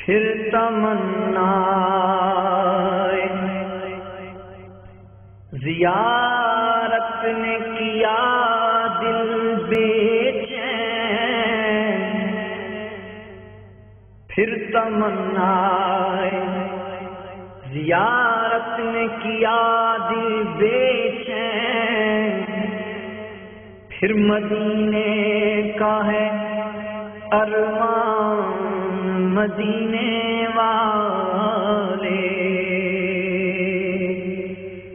پھر تمنا زیارت نے کیا دل بے چین، پھر تمنا زیارت نے کیا دل بے چین، پھر مدینے کا ہے ارمان مدینے والے،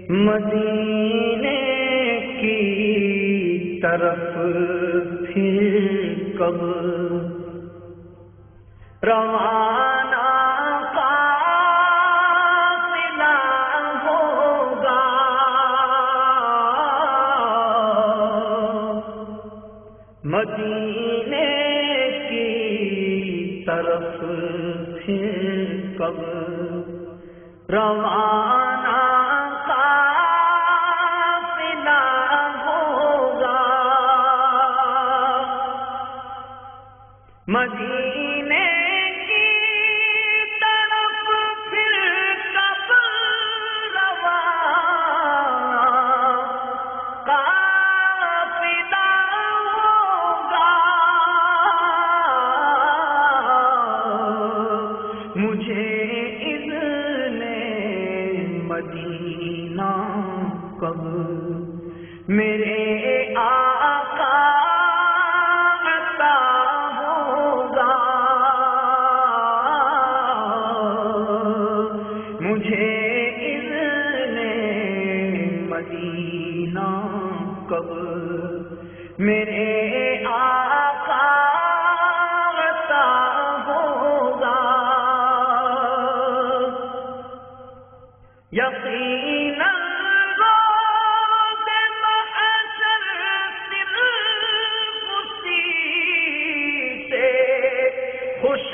مدینے کی طرف پھر کب روانہ قافلہ ہوگا، مدینے کی طرف پھر کب روانہ مدینے کی طرف پھر کب رواں قافلہ ہوگا، مجھے اذن مدینہ کب میرے آقا مجھے اذن مدینہ کب میرے آقا عطا ہوگا، یقیناً روز محشر دل خوشی سے خوش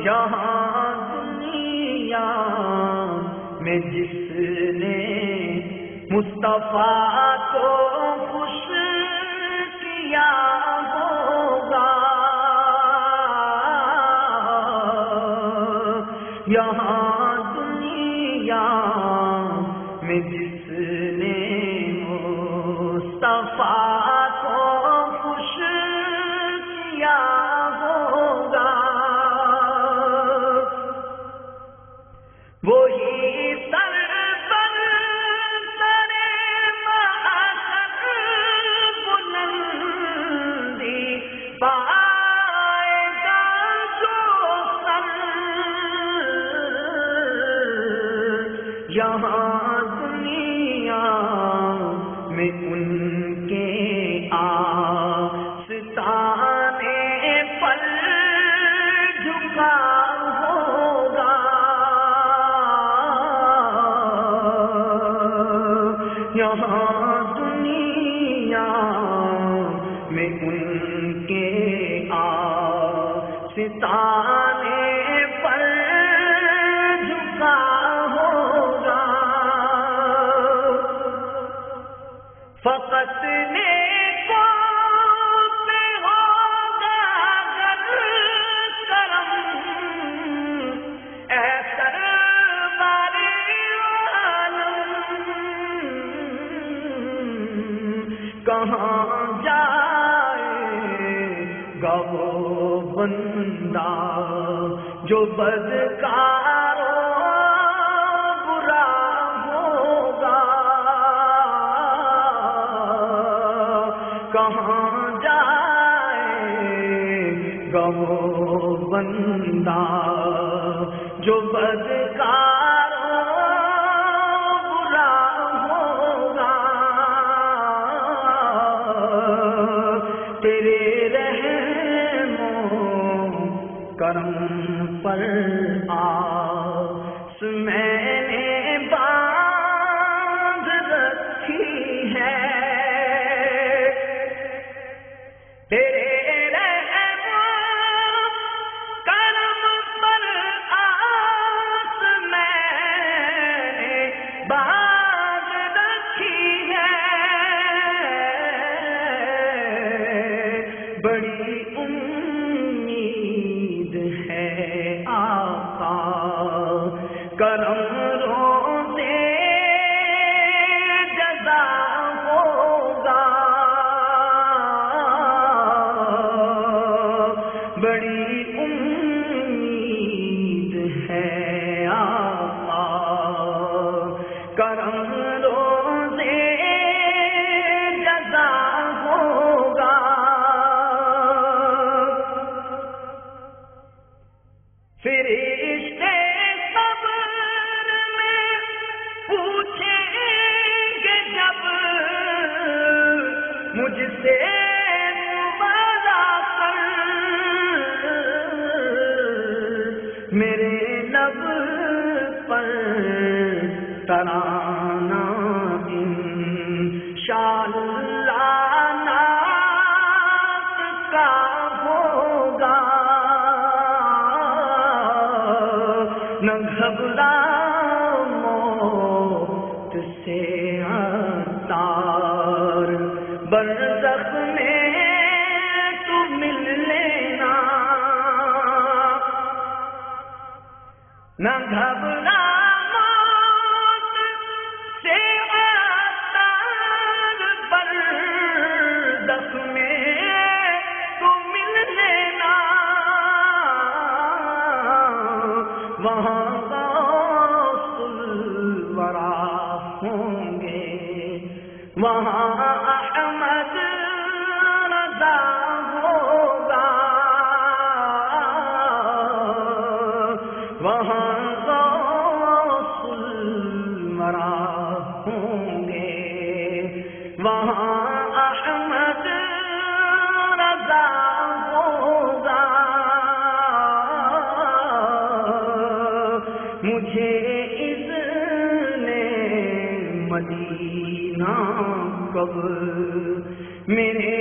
یہاں دنیا میں جس نے مصطفیٰ کو خوش کیا ہوگا، یہاں دنیا میں جس نے مصطفیٰ کو خوش کیا ہوگا، وہی سر پر سر محشر بلندی پائے گا جو سر، یہاں دنیا میں ان کے آستانے پر جھکا ہوگا، یہاں دنیا میں ان کے آستانے پر جھکا ہوگا، فقط نیکوں پہ ہوگا اگر کرم، اے سرور عالم کہاں جائے گا وہ بندہ جو بدکار و برا ہوگا، کہاں جائے گا وہ بندہ جو بدکار و برا ہوگا، تیرے رحم و کرم پر آس میں نے باندھ رکھی ہے، تیرے رحم و کرم پر آس میں نے باندھ رکھی ہے، بڑی امید ہے آقا کرم روزے جزا ہوگا، بڑی امید ہے آقا کرم روزے جزا ہوگا۔ فرشتے صبر میں پوچھیں گے جب مجھ سے مبارا کر، میرے لب پر ترانہ انشاءاللہ نعت کا ہوگا، نہ گھبرا موت سے عطار، برزخ میں تو مل لینا، نہ گھبرا موت سے عطار، برزخ میں تو مل لینا، وہاں غوث الورا ہوں گے، وہاں احمد رضا ہوگا، وہاں غوث الورا ہوں گے، وہاں احمد رضا ہوگا۔ مجھے اذن مدینہ کب میرے